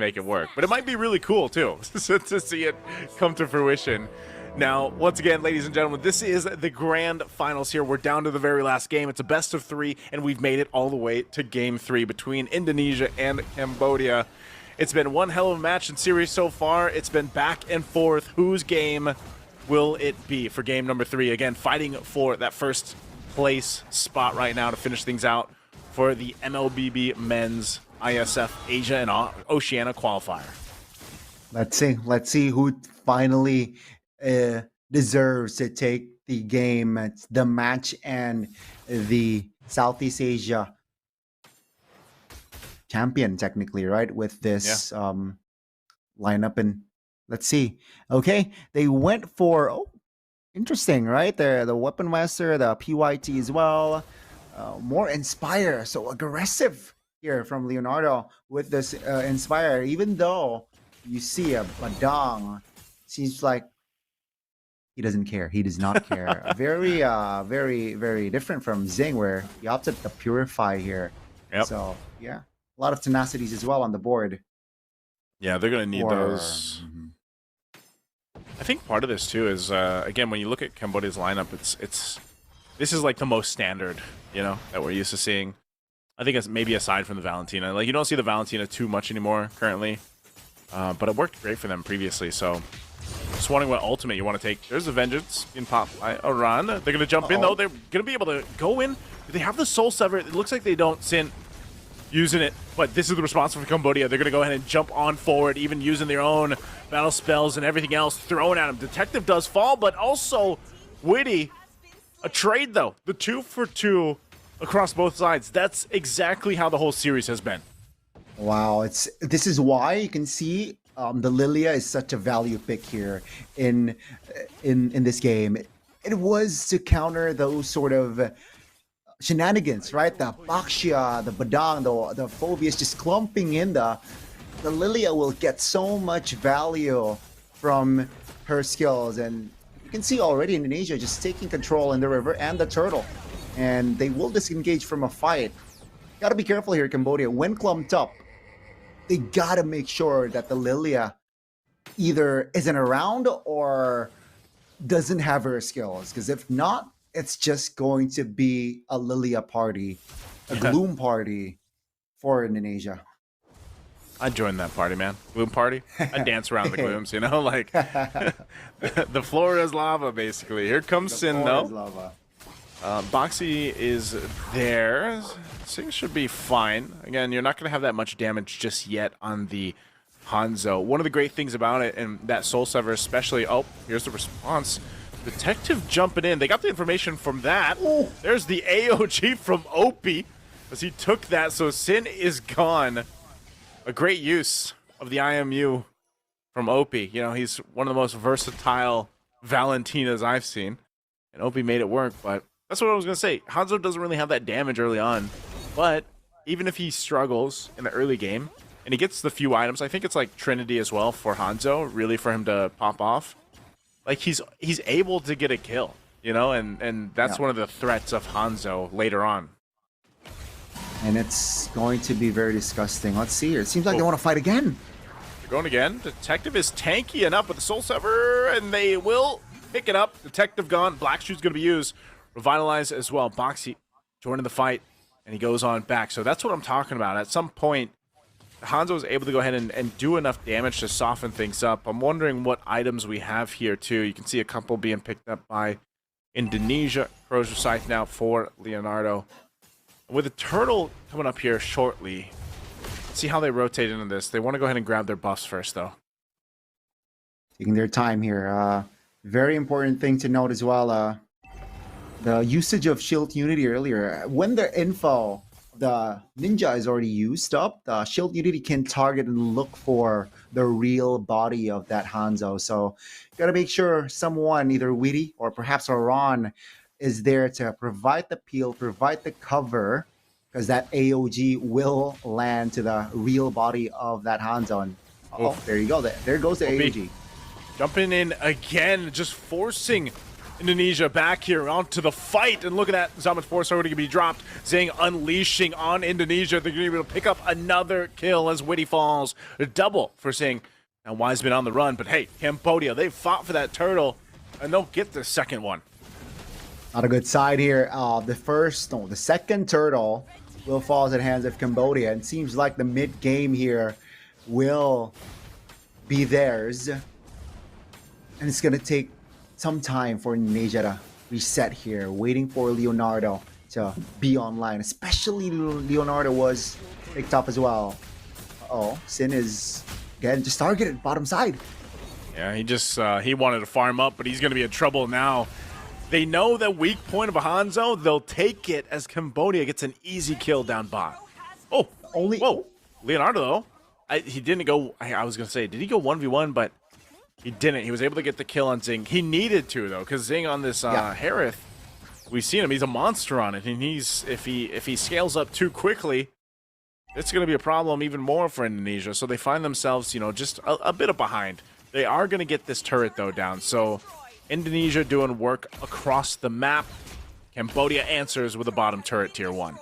make it work. But it might be really cool too to see it come to fruition. Now, once again, ladies and gentlemen, this is the grand finals here. We're down to the very last game. It's a best of 3, and we've made it all the way to game 3 between Indonesia and Cambodia. It's been one hell of a match in series so far. It's been back and forth. Whose game will it be for game number 3? Again, fighting for that first place spot right now to finish things out for the MLBB Men's ISF Asia and Oceania qualifier. Let's see who finally deserves to take the game, the match, and the Southeast Asia champion, technically, right? With this lineup, and let's see. Okay, they went for interesting, right? The Weapon Master, the PYT as well. More Inspire, so aggressive here from Leonardo with this Inspire. Even though you see a Badang, seems like he doesn't care. He does not care. Very different from Zing, where he opted to Purify here. Yep. So yeah, a lot of tenacities as well on the board. Yeah, they're gonna need those. I think part of this too is again, when you look at Cambodia's lineup, this is like the most standard, you know, that we're used to seeing. I think it's maybe aside from the Valentina. Like, you don't see the Valentina too much anymore currently, but it worked great for them previously. So just wondering what ultimate you want to take. There's a Vengeance in pop by Aran. They're going to jump in, though. They're going to be able to go in. Do they have the Soul Sever? It looks like they don't. Sin using it, but this is the response from Cambodia. They're going to go ahead and jump on forward, even using their own battle spells and everything else thrown at them. Detective does fall, but also Witty. A trade, though. The 2-for-2 across both sides. That's exactly how the whole series has been. Wow, this is why you can see the Lilia is such a value pick here in this game. It was to counter those sort of shenanigans, right? The Baxia, the Badang, the Phobias just clumping in. The Lilia will get so much value from her skills, and you can see already Indonesia just taking control in the river and the turtle, and they will disengage from a fight. Gotta be careful here, Cambodia. When clumped up, they gotta make sure that the Lilia either isn't around or doesn't have her skills, because if not, it's just going to be a Lilia party, a Gloom party for Indonesia. I'd join that party, man. Gloom party. I'd dance around the glooms, you know? Like, the floor is lava, basically. Here comes Sin, though. Boxy is there. Sing should be fine. Again, you're not going to have that much damage just yet on the Hanzo. One of the great things about it, and that Soul Sever especially... Oh, here's the response. Detective jumping in. They got the information from that. Ooh. There's the AOG from Opie as he took that, so Sin is gone. A great use of the IMU from Opie. You know, he's one of the most versatile Valentinas I've seen. And Opie made it work, but that's what I was going to say. Hanzo doesn't really have that damage early on. But even if he struggles in the early game, and he gets the few items, I think it's like Trinity as well for Hanzo, really for him to pop off. Like, he's able to get a kill, you know, and that's one of the threats of Hanzo later on. And it's going to be very disgusting. Let's see here. It seems like they want to fight again. They're going again. Detective is tanky enough with the Soul Sever, and they will pick it up. Detective gone. Black Shoe's going to be used. Revitalize as well. Boxy joining the fight, and he goes on back. So that's what I'm talking about. At some point, Hanzo is able to go ahead and do enough damage to soften things up. I'm wondering what items we have here, too. You can see a couple being picked up by Indonesia. Corrosion Scythe now for Leonardo. With the turtle coming up here shortly, let's see how they rotate into this. They want to go ahead and grab their buffs first, though. Taking their time here. Very important thing to note as well. The usage of Shield Unity earlier. When the info, the ninja is already used up, the Shield Unity can target and look for the real body of that Hanzo. So you gotta make sure someone, either Witty or perhaps Aran, is there to provide the peel, provide the cover, because that AOG will land to the real body of that Hanzo. And there you go. There goes the AOG. Jumping in again, just forcing Indonesia back here onto the fight, and look at that. Zaman Force already going to be dropped. Zing unleashing on Indonesia. They're going to be able to pick up another kill as Witty falls. A double for Zing. Now Wiseman on the run, but hey, Cambodia, they fought for that turtle, and they'll get the second one. Not a good side here. The second turtle will fall at the hands of Cambodia. It seems like the mid-game here will be theirs. And it's going to take some time for Indonesia to reset here, waiting for Leonardo to be online. Especially Leonardo was picked up as well. Uh-oh, Sin is again just targeted bottom side. Yeah, he wanted to farm up, but he's going to be in trouble now. They know the weak point of Hanzo. They'll take it as Cambodia gets an easy kill down bot. Oh, whoa. Leonardo, though, he didn't go. I was going to say, did he go 1v1? But he didn't. He was able to get the kill on Zing. He needed to, though, because Zing on this Harith, we've seen him. He's a monster on it. And if he scales up too quickly, it's going to be a problem even more for Indonesia. So they find themselves, just a bit of behind. They are going to get this turret, though, down. So Indonesia doing work across the map. Cambodia answers with a bottom turret, tier 1.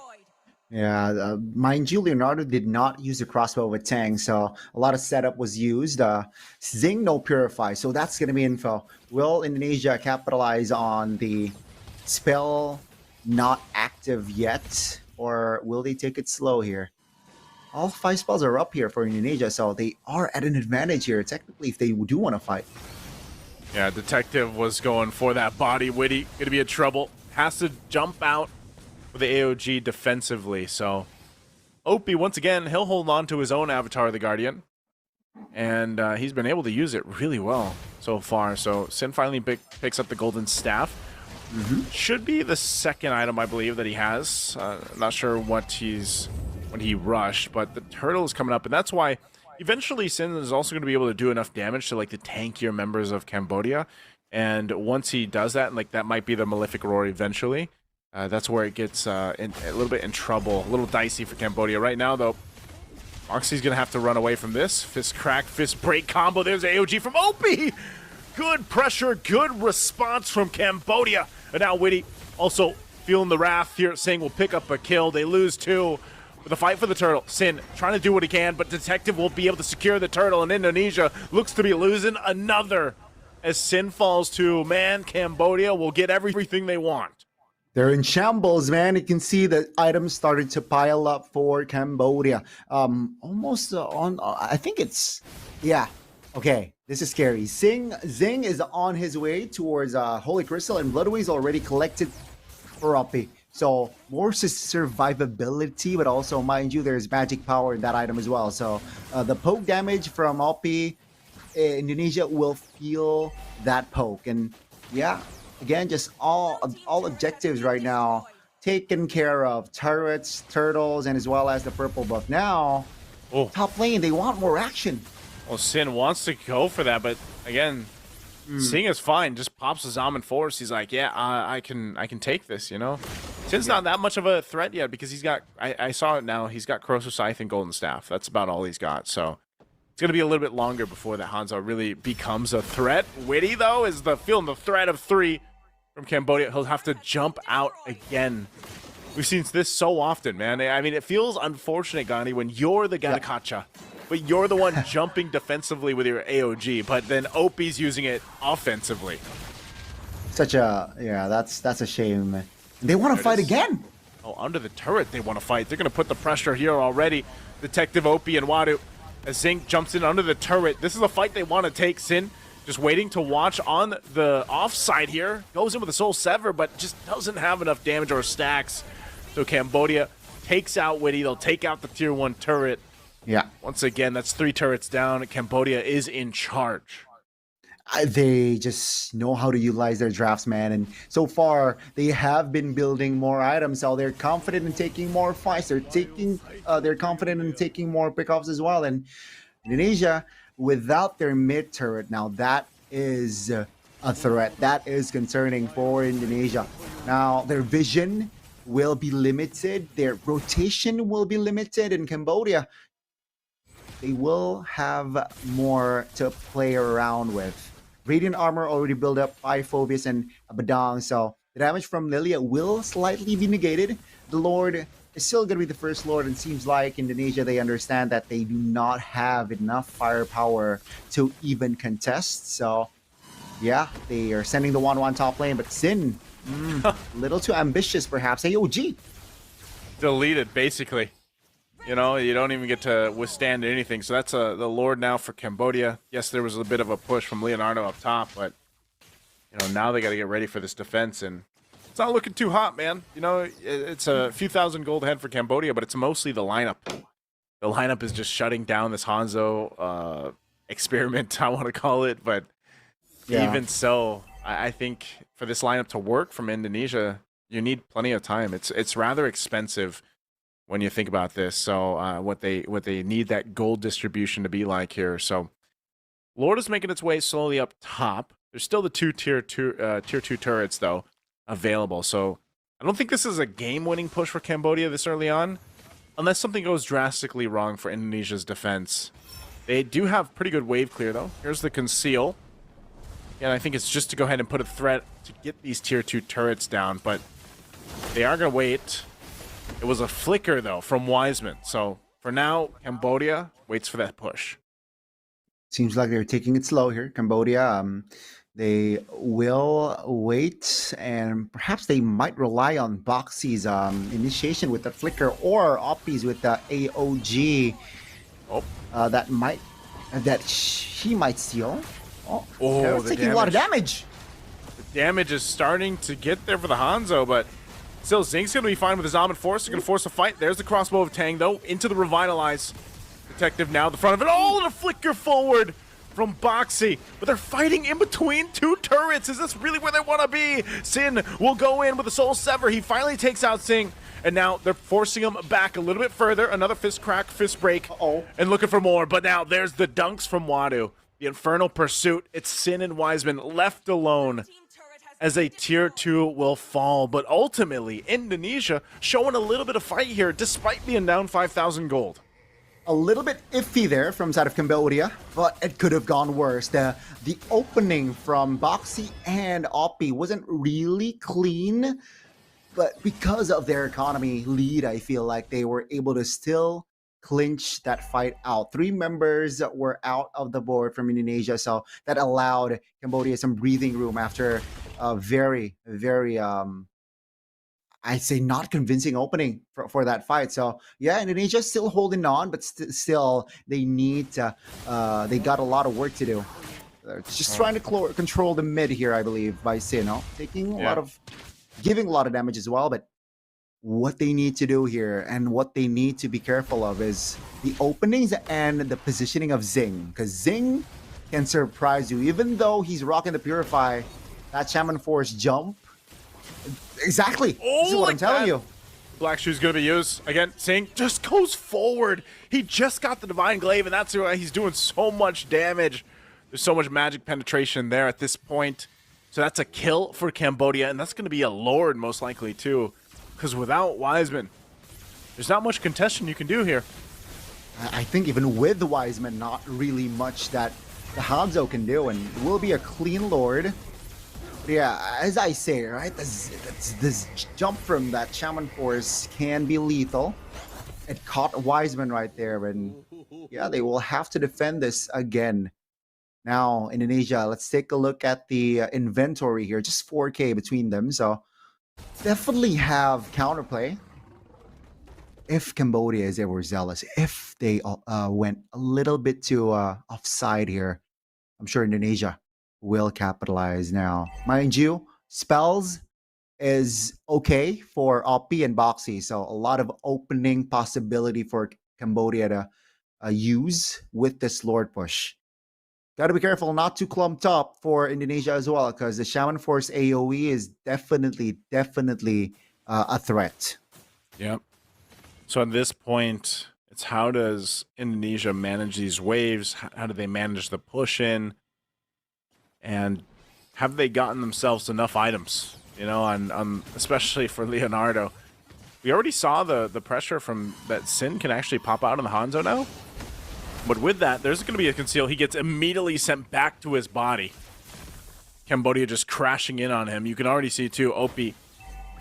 Yeah, mind you, Leonardo did not use the crossbow with Tang, so a lot of setup was used. Zing no Purify, so that's going to be info. Will Indonesia capitalize on the spell not active yet, or will they take it slow here? All 5 spells are up here for Indonesia, so they are at an advantage here, technically, if they do want to fight. Yeah, Detective was going for that body. Witty going to be in trouble. Has to jump out with the AOG defensively. So Opie, once again, he'll hold on to his own Avatar, the Guardian. And he's been able to use it really well so far. So Sin finally picks up the Golden Staff. Should be the second item, I believe, that he has. Not sure what he rushed, but the turtle is coming up. And that's why eventually Sin is also going to be able to do enough damage to like the tankier members of Cambodia. And once he does that, and like that might be the Malefic Roar eventually, that's where it gets a little bit in trouble, a little dicey for Cambodia. Right now, though, Moxie's going to have to run away from this. Fist crack, fist break combo. There's AOG from Opie. Good pressure, good response from Cambodia. And now Witty also feeling the wrath here, saying we'll pick up a kill. They lose 2. With a fight for the turtle, Sin trying to do what he can, but Detective won't be able to secure the turtle, and Indonesia looks to be losing another. As Sin falls to, man, Cambodia will get everything they want. They're in shambles, man. You can see the items started to pile up for Cambodia. Almost on, I think it's, yeah. Okay, this is scary. Zing is on his way towards Holy Crystal, and Bloodway's already collected for Uppy. So more survivability, but also, mind you, there's magic power in that item as well. So the poke damage from Uppy, Indonesia will feel that poke. And yeah, again, just all objectives right now taken care of. Turrets, turtles, and as well as the purple buff. Now, top lane, they want more action. Well, Sin wants to go for that, but again, Sing is fine. Just pops the Zaman Force. He's like, yeah, I can take this, Sin's not that much of a threat yet because he's got, I saw it now, he's got Corrosive Scythe and Golden Staff. That's about all he's got. So it's going to be a little bit longer before that Hanzo really becomes a threat. Witty, though, is feeling the threat of 3 from Cambodia. He'll have to jump out again. We've seen this so often, man. I mean, it feels unfortunate, Gandhi, when you're the Ganakacha. But you're the one jumping defensively with your AOG, but then Opie's using it offensively. That's a shame. They want to fight again. Oh, under the turret they want to fight. They're going to put the pressure here already. Detective Opie and Wadu. As Zing jumps in under the turret. This is a fight they want to take. Sin just waiting to watch on the offside here. Goes in with a Soul Sever, but just doesn't have enough damage or stacks. So Cambodia takes out Witty. They'll take out the tier 1 turret. Yeah. Once again, that's 3 turrets down. Cambodia is in charge. They just know how to utilize their drafts, man. And so far, they have been building more items. So they're confident in taking more fights. They're confident in taking more pickoffs as well. And Indonesia, without their mid turret, now that is a threat. That is concerning for Indonesia. Now, their vision will be limited. Their rotation will be limited in Cambodia. They will have more to play around with. Radiant armor already built up by Phoebus and Badang, so the damage from Lilia will slightly be negated. The Lord is still going to be the first Lord, and seems like Indonesia, they understand that they do not have enough firepower to even contest. So, yeah, they are sending the 1-1 top lane, but Sin, a little too ambitious perhaps. AOG. Deleted, basically. You know, you don't even get to withstand anything. So that's the Lord now for Cambodia. Yes, there was a bit of a push from Leonardo up top, but, you know, now they got to get ready for this defense, and it's not looking too hot, man. You know, it's a few thousand gold ahead for Cambodia, but it's mostly the lineup. The lineup is just shutting down this Hanzo experiment, I want to call it. But even so, I think for this lineup to work from Indonesia, you need plenty of time. It's rather expensive when you think about this. So what they need that gold distribution to be like here. So Lord is making its way slowly up top. There's still the tier 2 turrets though available. So I don't think this is a game-winning push for Cambodia this early on, unless something goes drastically wrong for Indonesia's defense. They do have pretty good wave clear though. Here's the conceal. And I think it's just to go ahead and put a threat to get these tier 2 turrets down, but they are going to wait. It was a flicker, though, from Wiseman. So, for now, Cambodia waits for that push. Seems like they're taking it slow here. Cambodia, they will wait, and perhaps they might rely on Boxy's initiation with the flicker, or Oppi's with the AOG. That he might steal. They're taking a lot of damage. The damage is starting to get there for the Hanzo, but still, Zing's going to be fine with his Almond Force. They're going to force a fight. There's the crossbow of Tang, though, into the Revitalize. Detective now at the front of it. Oh, and a flicker forward from Boxy. But they're fighting in between two turrets. Is this really where they want to be? Sin will go in with a Soul Sever. He finally takes out Sing. And now they're forcing him back a little bit further. Another fist crack, fist break. And looking for more. But now there's the dunks from Wadu. The Infernal Pursuit. It's Sin and Wiseman left alone as a tier 2 will fall. But ultimately, Indonesia showing a little bit of fight here despite being down 5,000 gold. A little bit iffy there from side of Cambodia, but it could have gone worse. The opening from Boxy and Oppi wasn't really clean, but because of their economy lead, I feel like they were able to still clinch that fight out. 3 members were out of the board from Indonesia, so that allowed Cambodia some breathing room after a very, very, I'd say not convincing opening for that fight. So yeah, Indonesia's still holding on, but still they need to, they got a lot of work to do. They're just trying to control the mid here, I believe, by Sino, taking a lot of, giving a lot of damage as well, but what they need to do here and what they need to be careful of is the openings and the positioning of Zing, because Zing can surprise you. Even though he's rocking the Purify, that Shaman Force jump, exactly, this is what I'm telling you. Black Shoe's going to be used. Again, Sing just goes forward. He just got the Divine Glaive, and that's why he's doing so much damage. There's so much magic penetration there at this point. So that's a kill for Cambodia, and that's going to be a Lord most likely too. Because without Wiseman, there's not much contestation you can do here. I think even with Wiseman, not really much that the Hanzo can do, and it will be a clean Lord. But yeah, as I say, right, this jump from that Shaman Force can be lethal. It caught Wiseman right there, and yeah, they will have to defend this again. Now, Indonesia, let's take a look at the inventory here. Just 4K between them, so definitely have counterplay. If Cambodia is overzealous, if they went a little bit too offside here, I'm sure Indonesia will capitalize now. Mind you, spells is okay for Oppi and Boxy, so a lot of opening possibility for Cambodia to use with this Lord push. Got to be careful not to clump up for Indonesia as well, because the Shaman Force AoE is definitely a threat. Yep. So at this point, it's how does Indonesia manage these waves? How do they manage the push in? And have they gotten themselves enough items? You know, on especially for Leonardo. We already saw the pressure from that Sin can actually pop out on the Hanzo now. But with that, there's going to be a conceal. He gets immediately sent back to his body. Cambodia just crashing in on him. You can already see, too, Opie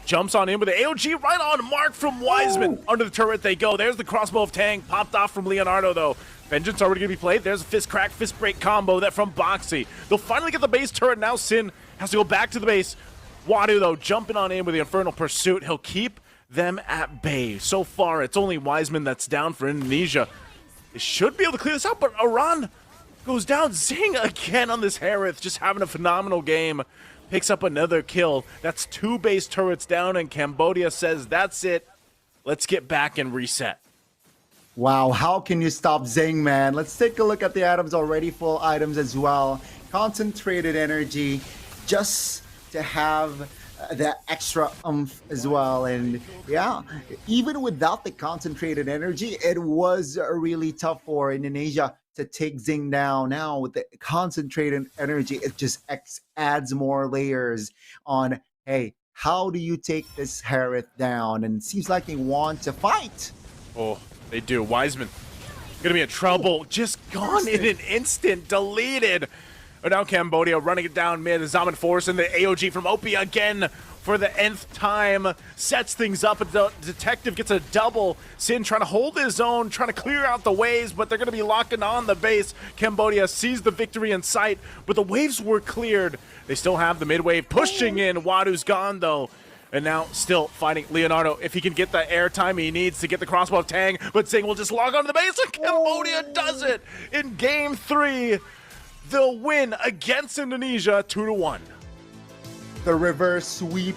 jumps on in with the AOG right on mark from Wiseman. Under the turret they go. There's the crossbow of Tang. Popped off from Leonardo, though. Vengeance already going to be played. There's a fist crack, fist break combo that from Boxy. They'll finally get the base turret. Now Sin has to go back to the base. Wadu, though, jumping on in with the Infernal Pursuit. He'll keep them at bay. So far, it's only Wiseman that's down for Indonesia. They should be able to clear this out, but Iran goes down. Zing again on this Harith, just having a phenomenal game. Picks up another kill. That's 2 base turrets down, and Cambodia says, that's it. Let's get back and reset. Wow, how can you stop Zing, man? Let's take a look at the items, already full items as well. Concentrated energy, just to have that extra oomph as well. And yeah, even without the concentrated energy, it was really tough for Indonesia to take Zing down. Now with the concentrated energy, it just adds more layers on, hey, how do you take this Harith down? And it seems like they want to fight. Oh, they do. Wiseman gonna be in trouble. Just gone in an instant. Deleted. But now Cambodia running it down mid. The Zaman Force and the AOG from Opie again for the nth time. Sets things up. The detective gets a double. Sin trying to hold his own, trying to clear out the waves, but they're going to be locking on the base. Cambodia sees the victory in sight, but the waves were cleared. They still have the mid wave pushing in. Wadu's gone, though. And now still fighting Leonardo. If he can get the airtime he needs to get the crossbow of Tang, but Zing will just log on to the base, and Cambodia does it in game 3. They'll win against Indonesia 2-1. The reverse sweep